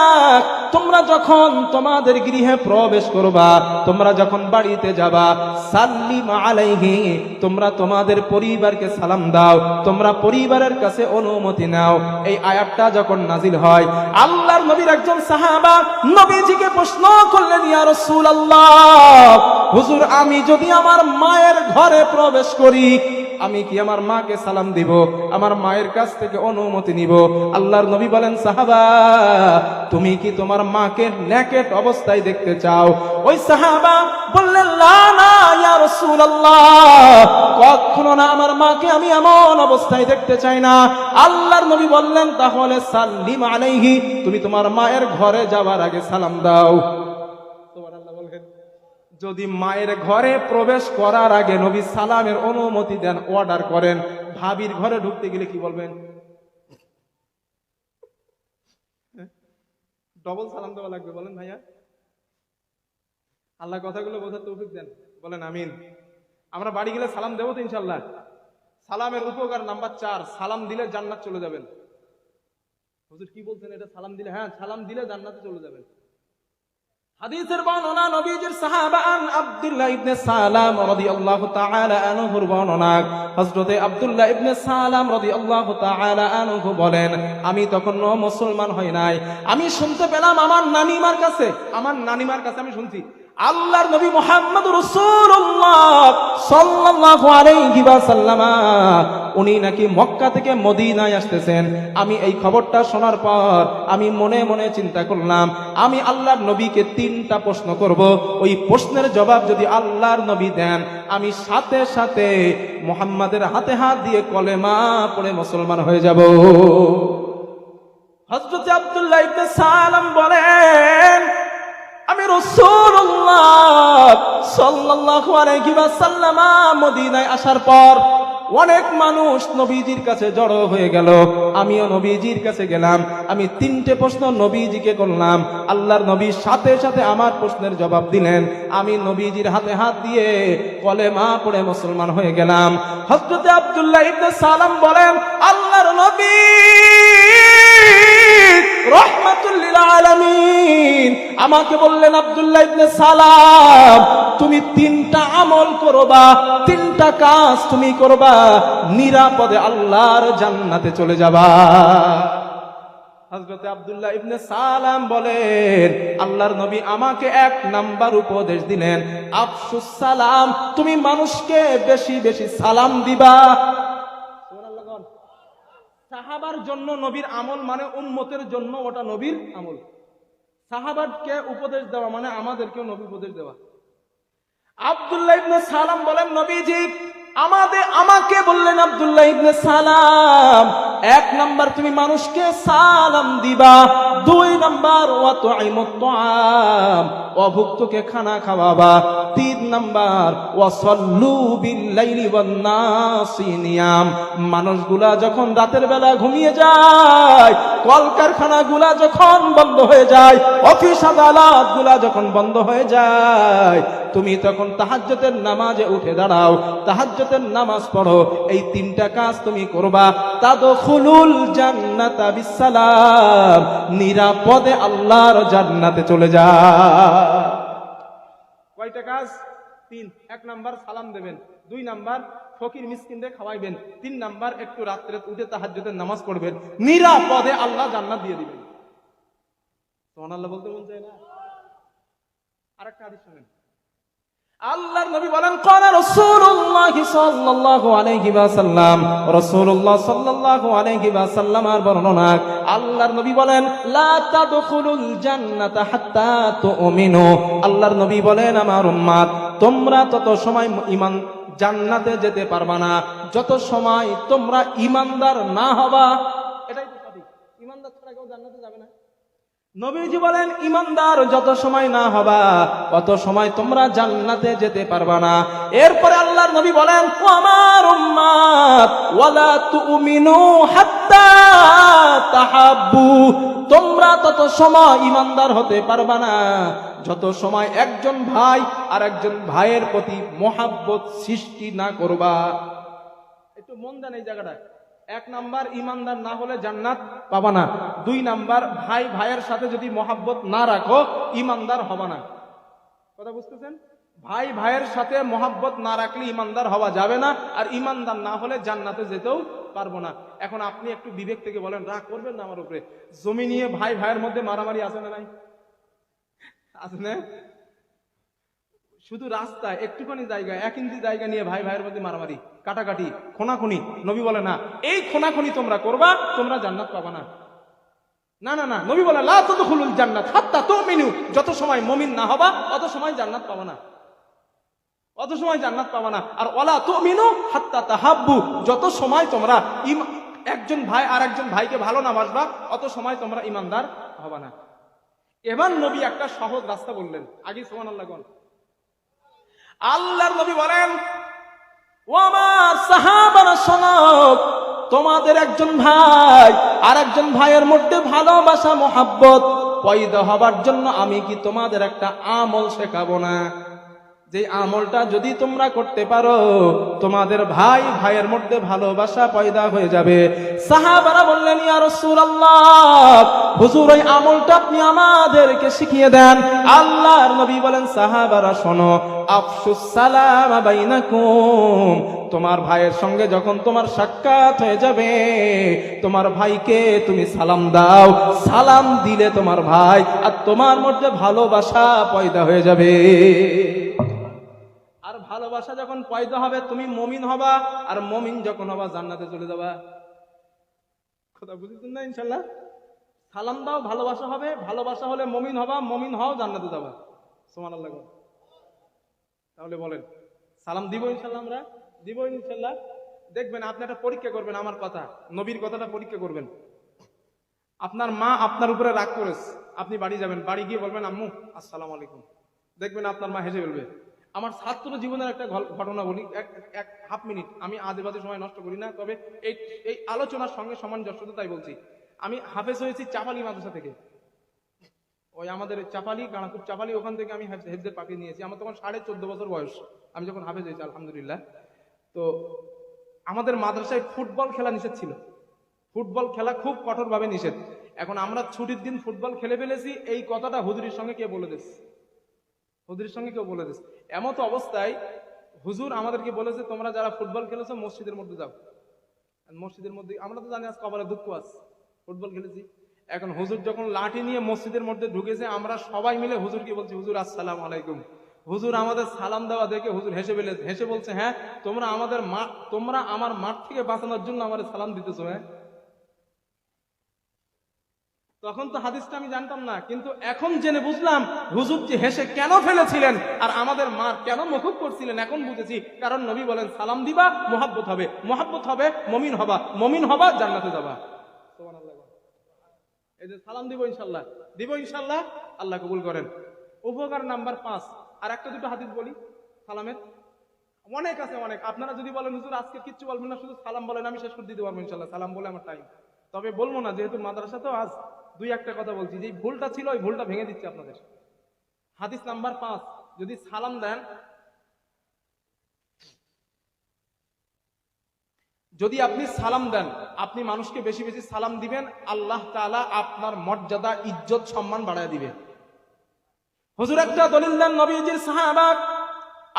A: তোমরা যখন তোমাদের গৃহে প্রবেশ করবা, তোমরা যখন বাড়িতে যাবা, সাল্লিম আলাইহি, তোমরা তোমাদের পরিবারকে সালাম দাও, তোমরা পরিবারের কাছে অনুমতি নাও। এই আয়াতটা যখন নাজিল হয়, আল্লাহর নবীর একজন সাহাবা নবীজিকে প্রশ্ন করলেন, ইয়া রাসূলুল্লাহ, হুজুর আমি যদি আমার মায়ের ঘরে প্রবেশ করি, আমি কি আমার মাকে সালাম দিব? আমার মায়ের কাছ থেকে অনুমতি নিব? আল্লাহর নবী বলেন, সাহাবা তুমি কি তোমার মাকে নেকেট অবস্থায় দেখতে চাও? ওই সাহাবা বললেন, লা না ইয়া রাসূলুল্লাহ, কখনো না, আমার মাকে আমি এমন অবস্থায় দেখতে চাই না। আল্লাহর নবী বললেন, তাহলে সাল্লিম আলাইহি, তুমি তোমার মায়ের ঘরে যাওয়ার আগে সালাম দাও। সুবহানাল্লাহ বলেন। যদি মায়ের ঘরে প্রবেশ করার আগে নবী সালামের অনুমতি দেন, অর্ডার করেন, ভাবির ঘরে ঢুকতে গেলে কি বলবেন? ডবল সালাম দেওয়া লাগবে, বলেন ভাইয়া? আল্লাহ কথাগুলো বোঝার তৌফিক দেন, বলেন আমিন। আমরা বাড়ি গেলে সালাম দেবো তো ইনশাল্লাহ? সালামের উপকার নাম্বার 4, সালাম দিলে জান্নাত চলে যাবেন। হুজুর কি বলছেন এটা? সালাম দিলে? হ্যাঁ, সালাম দিলে জান্নাতে চলে যাবেন। হাদিসের বর্ণনা, নবীজির সাহাবা আব্দুল্লাহ ইবনে সালাম রাদিয়াল্লাহু তাআলা আনহুর বর্ণনা, হযরতে আব্দুল্লাহ ইবনে সালাম রাদিয়াল্লাহু তাআলা আনহু বলেন, আমি তখন মুসলমান হই নাই, আমি শুনতে পেলাম আমার নানিমার কাছে আমি শুনছি আল্লাহর নবী মুহাম্মদ রাসূলুল্লাহ সাল্লাল্লাহু আলাইহি ওয়াসাল্লাম উনি নাকি মক্কা থেকে মদিনায় আসতেছেন। আমি এই খবরটা শোনার পর আমি মনে মনে চিন্তা করলাম, আমি আল্লাহর নবীকে 3টা প্রশ্ন করব, ওই প্রশ্নের জবাব যদি আল্লাহর নবী দেন, আমি সাথে সাথে মুহাম্মাদের হাতে হাত দিয়ে কলেমা পড়ে মুসলমান হয়ে যাব। হযরত আব্দুল্লাহ ইবনে সালাম বলেন, আমি রাসূলুল্লাহ সাল্লাল্লাহু আলাইহি ওয়াসাল্লাম মদিনায় আসার পর অনেক মানুষ নবীজির কাছে জড়ো হয়ে গেল, আমিও নবীজির কাছে গেলাম। আমি 3টে প্রশ্ন নবীজিকে করলাম, আল্লাহর নবী সাথে সাথে আমার প্রশ্নের জবাব দিলেন। আমি নবীজির হাতে হাত দিয়ে কলেমা পড়ে মুসলমান হয়ে গেলাম। হযরত আব্দুল্লাহ ইবনে সালাম বলেন, আল্লাহর নবী রাহমাতুল লিল আলামিন আমাকে বললেন, আব্দুল্লাহ ইবনে সালাম তুমি 3টা আমল করবা, 3টা কাজ তুমি করবা, নিরাপদে আল্লাহর জান্নাতে চলে যাবা। হযরত আব্দুল্লাহ ইবনে সালাম বলেন, আল্লাহর নবী আমাকে 1 নাম্বার উপদেশ দিলেন, আফসুস সালাম, তুমি মানুষকে বেশি বেশি সালাম দিবা। সুবহানাল্লাহ। সাহাবার জন্য নবীর আমল মানে উম্মতের জন্য ওটা নবীর আমল। সাহাবাকে উপদেশ দেওয়া মানে আমাদেরকেও নবী উপদেশ দেওয়া। আব্দুল্লাহ ইবনে সালাম বলেন, নবীজি আমাকে বললেন, আব্দুল্লাহ ইবনে সালাম 1 নাম্বার তুমি মানুষকে সালাম দিবা, 2 নাম্বার ওয়া তুইমুত তুআম অভুক্তকে খানা খাওয়াবা, 3 নাম্বার ওয়া সাল্লু বিল লাইলি ওয়ান নাসি নিয়াম মানুষগুলা যখন রাতের বেলা ঘুমিয়ে যায়, কলকারখানাগুলা যখন বন্ধ হয়ে যায়, অফিস আদালতগুলা যখন বন্ধ হয়ে যায়, তুমি তখন তাহাজ্জুদের নামাজে উঠে দাঁড়াও, তাহাজ্জুদের নামাজ পড়ো, এই 3টা কাজ তুমি করবা, তাদখুলুল জান্নাতা বিসসালাম নিরাপদে আল্লাহর জান্নাতে চলে যা। কয়টা কাজ? 3। 1 নাম্বার সালাম দেবেন, 2 নাম্বার ফকির মিসকিনদের খাওয়াইবেন, 3 নাম্বার একটু রাত্রে উঠে তাহাজ্জুদের নামাজ পড়বেন, নিরাপদে আল্লাহ জান্নাত দিয়ে দিবেন। সুবহানাল্লাহ বলতে মন চায় না? আরেকটা হাদিস শুনেন, আল্লাহর নবী বলেন, ক্বালা রাসূলুল্লাহ সাল্লাল্লাহু আলাইহি ওয়াসাল্লাম, রাসূলুল্লাহ সাল্লাল্লাহু আলাইহি ওয়াসাল্লামের বর্ণনা, আল্লাহর নবী বলেন, লা তাদখুলুল জান্নাতা হাত্তা তুমিনু, আল্লাহর নবী বলেন, আমার উম্মত তোমরা তত সময় জান্নাতে যেতে পারবা না যত সময় তোমরা ঈমানদার না হবা। এটাই তো সঠিক, ঈমানদার ছাড়া কেউ জান্নাতে যাবে না। নবীজি বলেন, ঈমানদার যত সময় না হবা তত সময় তোমরা জান্নাতে যেতে পারবা না। এরপরে আল্লাহর নবী বলেন, ও আমার উম্মত ওয়ালা তুমিনু হাত্তা তাহাব্বু, তোমরা তত সময় ঈমানদার হতে পারবা না যত সময় একজন ভাই আর একজন ভাইয়ের প্রতি মহাব্বত সৃষ্টি না করবা। একটু মন দেন এই জায়গাটায়। 1 নাম্বার ঈমানদার না হলে জান্নাত পাবা না, 2 নাম্বার ভাই ভাইয়ের সাথে যদি মহাব্বত না রাখো ঈমানদার হবা না। কথা বুঝতেছেন? ভাই ভাইয়ের সাথে মহাব্বত না রাখলে ঈমানদার হওয়া যাবে না, আর ঈমানদার না হলে জান্নাতে যেতেও পারবো না। এখন আপনি একটু বিবেক থেকে বলেন, রাগ করবেন না আমার উপরে, জমি নিয়ে ভাই ভাইয়ের মধ্যে মারামারি আছে না নাই? আছে না? শুধু রাস্তায় একটুখানি জায়গা, 1 ইঞ্চি জায়গা নিয়ে ভাই ভাইয়ের মধ্যে মারামারি, কাটাকাটি, খোনাখুনি। নবী বলে না, এই খোনাখুনি তোমরা করবা, তোমরা জান্নাত পাবা না। না না না, নবী বলে, লা তাদখুলুল জান্নাত হাত্তা তুমিনু, যত সময় মুমিন না হবা অত সময় জান্নাত পাবা না, অত সময় জান্নাত পাবা না। আর ওয়ালা তুমিনু হাত্তা তাহাব্বু, যত সময় তোমরা একজন ভাই আর একজন ভাইকে ভালো না বাসবা অত সময় তোমরা ঈমানদার হবা না। এবার নবী একটা সহজ রাস্তা বললেন, আগে সুবহানাল্লাহ বল। আল্লাহর নবী বলেন, ও আমার সাহাবারা শোনো, তোমাদের একজন ভাই আর একজন ভাইয়ের মধ্যে ভালোবাসা মহাব্বত পয়দা হবার জন্য আমি কি তোমাদের একটা আমল শেখাবো না? যে আমলটা যদি তোমরা করতে পারো তোমাদের ভাই ভাইয়ের মধ্যে ভালোবাসা পয়দা হয়ে যাবে। সাহাবারা বললেন, ইয়া রাসূলুল্লাহ, হুজুর ওই আমলটা আপনি আমাদেরকে শিখিয়ে দেন। আল্লাহর নবী বলেন, সাহাবারা শোনো, আফসুস সালাম বাইনাকুম, তোমার ভাইয়ের সঙ্গে যখন তোমার সাক্ষাৎ হয়ে যাবে তোমার ভাইকে তুমি সালাম দাও, সালাম দিলে তোমার ভাই আর তোমার মধ্যে ভালোবাসা পয়দা হয়ে যাবে। আর ভালোবাসা যখন পয়দা হবে তুমি মুমিন হবা, আর মুমিন যখন হবা জান্নাতে চলে যাবা। কথা বুঝেছেন না? ইনশাআল্লাহ সালাম দাও, ভালোবাসা হবে, ভালোবাসা হলে মুমিন হবা, মুমিন হও জান্নাতে যাবা। সুবহানাল্লাহ। তাহলে বলেন, সালাম দিব ইনশাআল্লাহ? আমরা দিব ইনশাআল্লাহ। দেখবেন আপনি একটা পরীক্ষা করবেন, আমার কথা নবীর কথাটা পরীক্ষা করবেন। আপনার মা আপনার উপরে রাগ করেছে, আপনি বাড়ি যাবেন, বাড়ি গিয়ে বলবেন, আম্মু আসসালামু আলাইকুম। দেখবেন আপনার মা হেসে বলবে, আমার ছাত্র জীবনের একটা ঘটনা বলি, এক হাফ মিনিট, আমি আজে বাজে সময় নষ্ট করি না, তবে এই এই আলোচনার সঙ্গে সামঞ্জস্য তাই বলছি। আমি হাফেজ হয়েছি চাপালি মাদ্রাসা থেকে, ওই আমাদের চাপালি, গানাপুর চাপালি, ওখান থেকে আমি হেফজের পাখি নিয়েছি। আমার তখন 14.5 বছর বয়স, আমি যখন হাফেজ হয়েছি আলহামদুলিল্লাহ। তো আমাদের মাদ্রাসায় ফুটবল খেলা নিষেধ ছিল, ফুটবল খেলা খুব কঠোরভাবে নিষেধ। এখন আমরা ছুটির দিন ফুটবল খেলে ফেলেছি, এই কথাটা হুজুরের সঙ্গে কে বলে দিস, হুজুরের সঙ্গে কেউ বলে দিস। এমত অবস্থায় হুজুর আমাদেরকে বলেছে, তোমরা যারা ফুটবল খেলেছো মসজিদের মধ্যে যাও। মসজিদের মধ্যে আমরা তো জানি আজ কপালে দুঃখ আছে, ফুটবল খেলেছি। এখন হুজুর যখন লাঠি নিয়ে মসজিদের মধ্যে ঢুকেছে, আমরা সবাই মিলে হুজুরকে বলছি, হুজুর আসসালামু আলাইকুম। হুজুর আমাদের সালাম দেওয়া দেখে হুজুর হেসে বলছে, হ্যাঁ তোমরা আমার মাঠ থেকে বাঁচানোর জন্য আমাদের সালাম দিতেছো? হ্যাঁ, তখন তো হাদিসটা আমি জানতাম না, কিন্তু এখন জেনে বুঝলাম হুজুর যে হেসে কেন ফেলেছিলেন আর আমাদের মার কেন মকুব করছিলেন, এখন বুঝেছি। কারণ নবী বলেন, সালাম দিবা মোহাব্বত হবে, মোহাব্বত হবে মমিন হবা, মমিন হবা জান্নাতে যাবা। সুবহানাল্লাহ। এই যে সালাম দিব ইনশাল্লাহ, আল্লাহ কবুল করেন। উপকার নাম্বার 5, আর একটা দুটো হাদিস বলি সালামের, অনেক আছে অনেক। আপনারা যদি বলেন হুজুর আজকে কিচ্ছু বলবেন না, শুধু সালাম বলেন, আমি শেষ করে দিতে পারবো ইনশাল্লাহ, সালাম বলে আমার টাইম। তবে বলবো না, যেহেতু মাদ্রাসা তো আজ 2-1টা কথা বলছি, যে ভুলটা ছিল ওই ভুলটা ভেঙে দিচ্ছি আপনাদের। হাদিস নাম্বার 5, যদি সালাম দেন, যদি আপনি সালাম দেন, আপনি মানুষকে বেশি বেশি সালাম দিবেন, আল্লাহ তাআলা আপনার মর্যাদা, ইজ্জত, সম্মান বাড়ায় দিবে। হুজুর একটা দলিল দেন নবীজির সাহাবা,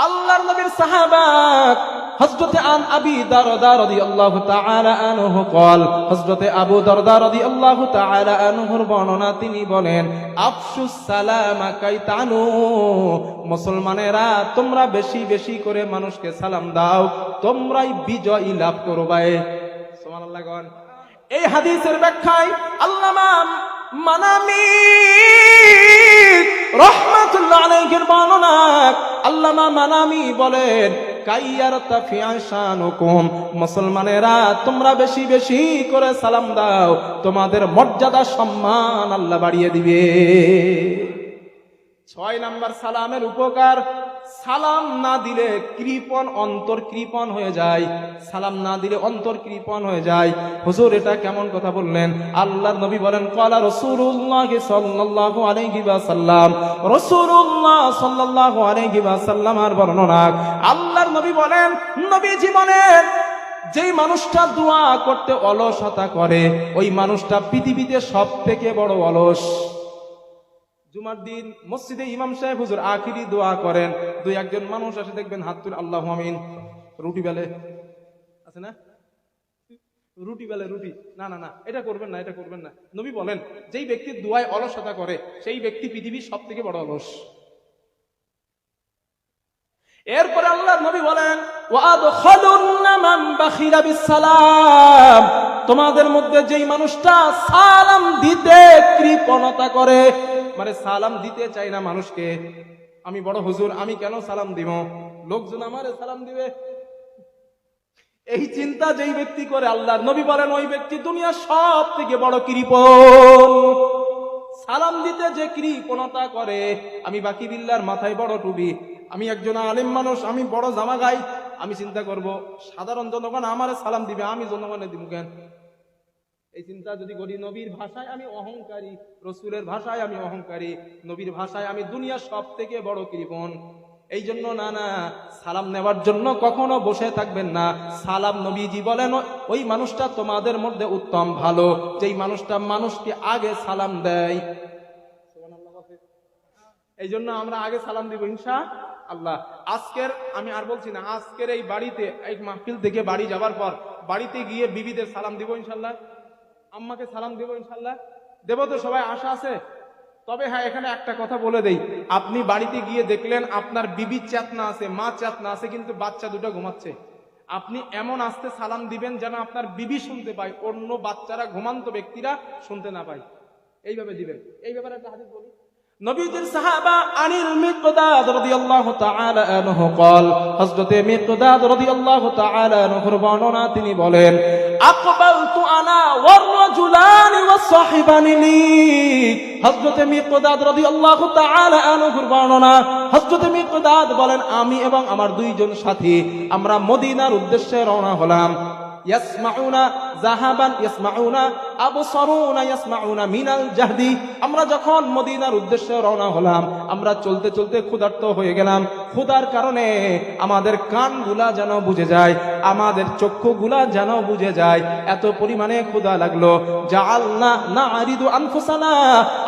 A: আল্লাহর নবীর সাহাবা হযরতে আবি দারদা রাদিয়াল্লাহু তাআলা আনহু قال, হযরতে আবু দারদা রাদিয়াল্লাহু তাআলা আনহুর বর্ণনা, তিনি বলেন, আফশুস সালামা কাইতানু, মুসলমানেরা তোমরা বেশি বেশি করে মানুষকে সালাম দাও, তোমরাই বিজয় লাভ করবে। সুবহানাল্লাহ। এই হাদিসের ব্যাখ্যায় আল্লামা মানামি রাহমাতুল্লাহ আলাইহির বর্ণনা, আল্লামা মানামি বলেন, কাইয়ারতা ফি আশানুকুম, মুসলমানেরা তোমরা বেশি বেশি করে সালাম দাও, তোমাদের মর্যাদা সম্মান আল্লাহ বাড়িয়ে দিবে। 6 নাম্বার সালামের উপকার, সালাম না দিলে কৃপণ, অন্তর কৃপণ হয়ে যায়। সালাম না দিলে অন্তর কৃপণ হয়ে যায়। হুজুর এটা কেমন কথা বললেন? আল্লাহর নবী বলেন, ক্বালা রাসূলুল্লাহ সাল্লাল্লাহু আলাইহি ওয়াসাল্লাম, রাসূলুল্লাহ সাল্লাল্লাহু আলাইহি ওয়াসাল্লামের বর্ণনা, আল্লাহর নবী বলেন, নবীজি বলেন, যেই মানুষটা দোয়া করতে অলসতা করে, ওই মানুষটা পৃথিবীতে সবথেকে বড় অলস। জুমার দিন মসজিদে ইমাম সাহেব হুজুর আখিরি দোয়া করেন, 2-1জন মানুষ আসে, দেখবেন হাত তুলে আল্লাহু আমিন, রুটি বেলে আছে না, রুটি বেলে, রুটি, না না না এটা করবেন না, এটা করবেন না। নবী বলেন, যেই ব্যক্তি দোয়ায় অলসতা করে, সেই ব্যক্তি পৃথিবীর সবথেকে বড় অলস। এরপরে আল্লাহর নবী বলেন, ওয়াদখালুন্না মান বাখিলা বিসসালাম, তোমাদের মধ্যে যেই মানুষটা সালাম দিতে কৃপণতা করে, মানে সালাম দিতে চায় না মানুষকে, আমি বড় হুজুর, আমি কেন সালাম দিব, লোকজন আমারে সালাম দিবে, এই চিন্তা যেই ব্যক্তি করে, আল্লাহর নবী বলেন, ওই ব্যক্তি দুনিয়ার সব থেকে বড় কৃপণ। সালাম দিতে যে কৃপণতা করে, আমি বাকি বিল্লার মাথায় বড় টুপি, আমি একজন আলেম মানুষ, আমি বড় জামা গাই, আমি চিন্তা করব সাধারণ জনগণ আমারে সালাম দিবে, আমি জনগণে দিব কেন? এই চিন্তা যদি করি, নবীর ভাষায় আমি অহংকারী, রসুলের ভাষায় আমি অহংকারী, নবীর ভাষায় আমি দুনিয়ার সব থেকে বড় কৃপণ। এই জন্য না, সালাম নেওয়ার জন্য কখনো বসে থাকবেন না। সালাম, নবীজি বলেন, ওই মানুষটা তোমাদের মধ্যে উত্তম, ভালো, যেই মানুষটা মানুষকে আগে সালাম দেয়। এই জন্য আমরা আগে সালাম দিব ইনশাআল্লাহ। আজকের আমি আর বলছি না, আজকের এই বাড়িতে, এই মাহফিল থেকে বাড়ি যাবার পর বাড়িতে গিয়ে বিবিদের সালাম দিব ইনশাআল্লাহ, আম্মাকে সালাম দিব ইনশাআল্লাহ, দেব তো? সবাই আশা আছে? তবে হ্যাঁ, এখানে একটা কথা বলে দেই, আপনি বাড়িতে গিয়ে দেখলেন আপনার বিবি চেতনা আছে, মা চেতনা আছে, কিন্তু বাচ্চা দুটো ঘুমাচ্ছে, আপনি এমন আস্তে সালাম দিবেন যেন আপনার বিবি শুনতে পায়, অন্য বাচ্চারা, ঘুমান্ত ব্যক্তিরা শুনতে না পায়, এইভাবে দিবেন। এই ব্যাপারে একটা হাদিস বলি, নবীজির সাহাবা আনিল মিকদাদ রাদিয়াল্লাহু তাআলা আনহু قال হযরতে মিকদাদ রাদিয়াল্লাহু তাআলা আনহুর বর্ণনা তিনি বলেন আকবালতু আনা ওয়ার রাজুলানি ওয়াস সাহিবানি লি হযরতে মিকদাদ রাদিয়াল্লাহু তাআলা আনহুর বর্ণনা হযরতে মিকদাদ বলেন আমি এবং আমার দুইজন সাথী আমরা মদিনার উদ্দেশ্যে রওনা হলাম ইয়াসমাউনা যাহাবান ইয়াসমাউনা আবসারুনা ইয়াসমাউনা মিনাল জাহদি আমরা যখন মদিনার উদ্দেশ্যে রওনা হলাম আমরা চলতে চলতে ক্ষুধার্ত হয়ে গেলাম ক্ষুধার কারণে আমাদের কানগুলা যেন বুজে যায় আমাদের চক্ষুগুলা যেন বুজে যায় এত পরিমাণে ক্ষুধা লাগলো জাআলনা নারিদু আনফুসানা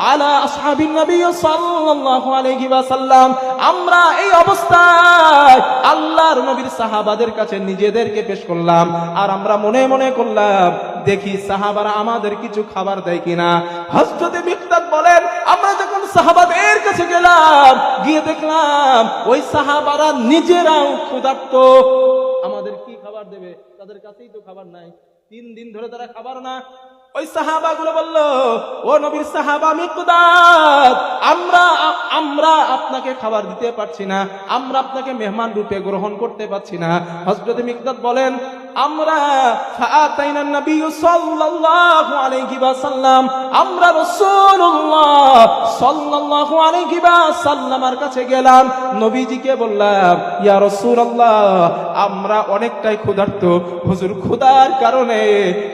A: আলা আসহাবিন নবী সাল্লাল্লাহু আলাইহি ওয়াসাল্লাম আমরা এই অবস্থায় আল্লাহর নবীর সাহাবাদের কাছে নিজেদেরকে পেশ করলাম আর আমরা মনে মনে করলাম দেখি সাহাবারা আমাদের কিছু খাবার দেয় কিনা হযরতে মিকদাদ বলেন আমরা যখন সাহাবাদের কাছে গেলাম গিয়ে দেখলাম ওই সাহাবারা নিজেরাও ক্ষুধার্ত আমাদের কি খাবার দেবে তাদের কাছেই তো খাবার নাই 3 দিন ধরে তারা খাবার না ওই সাহাবাগুলো বলল ও নবীর সাহাবা মিকদাদ আমরা আপনাকে খাবার দিতে পারছি না আমরা আপনাকে মেহমান রূপে গ্রহণ করতে পারছি না হযরত মিকদাদ বলেন আমরা ফাআতাইনা নবী সাল্লাল্লাহু আলাইহি ওয়াসাল্লাম আমরা রাসূলুল্লাহ সাল্লাল্লাহু আলাইহি ওয়াসাল্লামের কাছে গেলাম নবীজিকে বললাম ইয়া রাসূলুল্লাহ আমরা অনেকটাই ক্ষুধার্ত হুজুর ক্ষুধার কারণে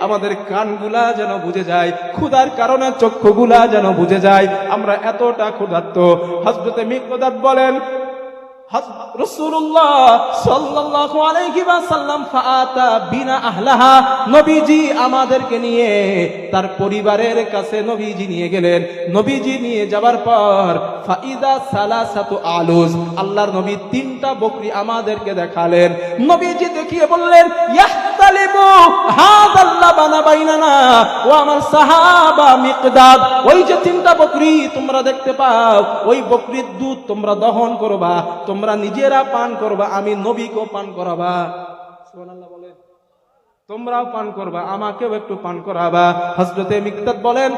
A: আমাদের কানগুলা যেন বুজে যায় ক্ষুধার কারণে চক্ষুগুলা যেন বুজে যায় আমরা এতটা ক্ষুধার্ত হযরতে মিকদাদ বলেন রাসূলুল্লাহ সাল্লাল্লাহু আলাইহি ওয়াসাল্লাম ফাআতা বিনা আহলাহা নবীজি আমাদেরকে নিয়ে তার পরিবারের কাছে নবীজি নিয়ে গেলেন নবীজি নিয়ে যাবার পর ফাইদা সালাসাতু আলুজ আল্লাহর নবী 3টা বকরি আমাদেরকে দেখালেন নবীজি দেখিয়ে বললেন ইয়াহতালিবু হাযাল লাবানা বাইনানা ও আমার সাহাবা মিকদাদ ওই যে 3টা বকরি তোমরা দেখতে পাও ওই বকরির দুধ তোমরা দহন করবা তোমরা নিজেরা পান করবা আমি নবীকেও পান করাবা সুবহানাল্লাহ বলেন তোমরাও পান করবা আমাকেও একটু পান করাবা হযরতে মিকদাদ বলেন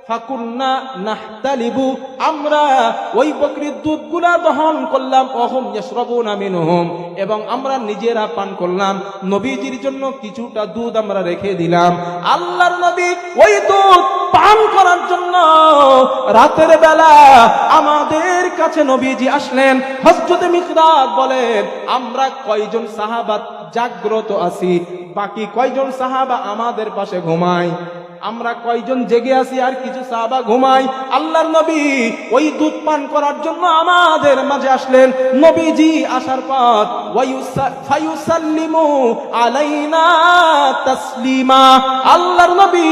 A: ফাকুন্না নাহতালিবু আমরা ওই বকরির দুধগুলা দহন করলাম ওহুম ইয়াশরাবুনা মিনহুম এবং আমরা নিজেরা পান করলাম নবীজির জন্য কিছুটা দুধ আমরা রেখে দিলাম আল্লাহর নবী ওই দুধ পান করার জন্য রাতের বেলা আমাদের কাছে নবীজি আসলেন হযরত মিকদাদ বলেন আমরা কয়জন সাহাবা জাগ্রত আছি বাকি কয়জন সাহাবা আমাদের পাশে ঘুমায় আমরা কয়জন জেগে আছি আর কিছু সাহাবা ঘুমাই আল্লাহর নবী ওই দুধ পান করার জন্য আমাদের মাঝে আসলেন নবীজি আসার পর ফায়ুসাল্লিমু আলাইনা তাসলিমা আল্লাহর নবী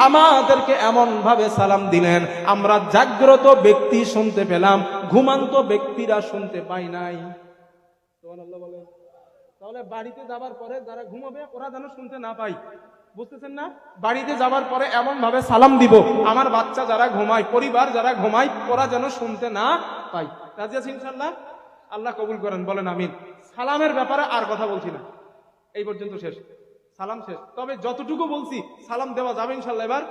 A: আমাদেরকে এমন ভাবে সালাম দিলেন আমরা জাগ্রত ব্যক্তি শুনতে পেলাম ঘুমান্ত ব্যক্তিরা শুনতে পাই নাই সুবহানাল্লাহ বলেন তাহলে বাড়িতে যাবার পরে যারা ঘুমাবে ওরা যেন শুনতে না পায় বুঝতেছেন না বাড়িতে যাবার পরে এমন ভাবে সালাম দিব আমার বাচ্চা যারা ঘুমায় পরিবার যারা ঘুমায় ওরা যেন শুনতে না পায় রাজি আছি ইনশাআল্লাহ আল্লাহ কবুল করেন বলেন আমিন সালামের ব্যাপারে আর কথা বলছি না এই পর্যন্ত শেষ সালাম শেষ তবে যতটুকু বলছি সালাম দেওয়া যাবে ইনশাআল্লাহ এবার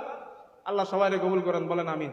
A: আল্লাহ সবাইকে কবুল করেন বলেন আমিন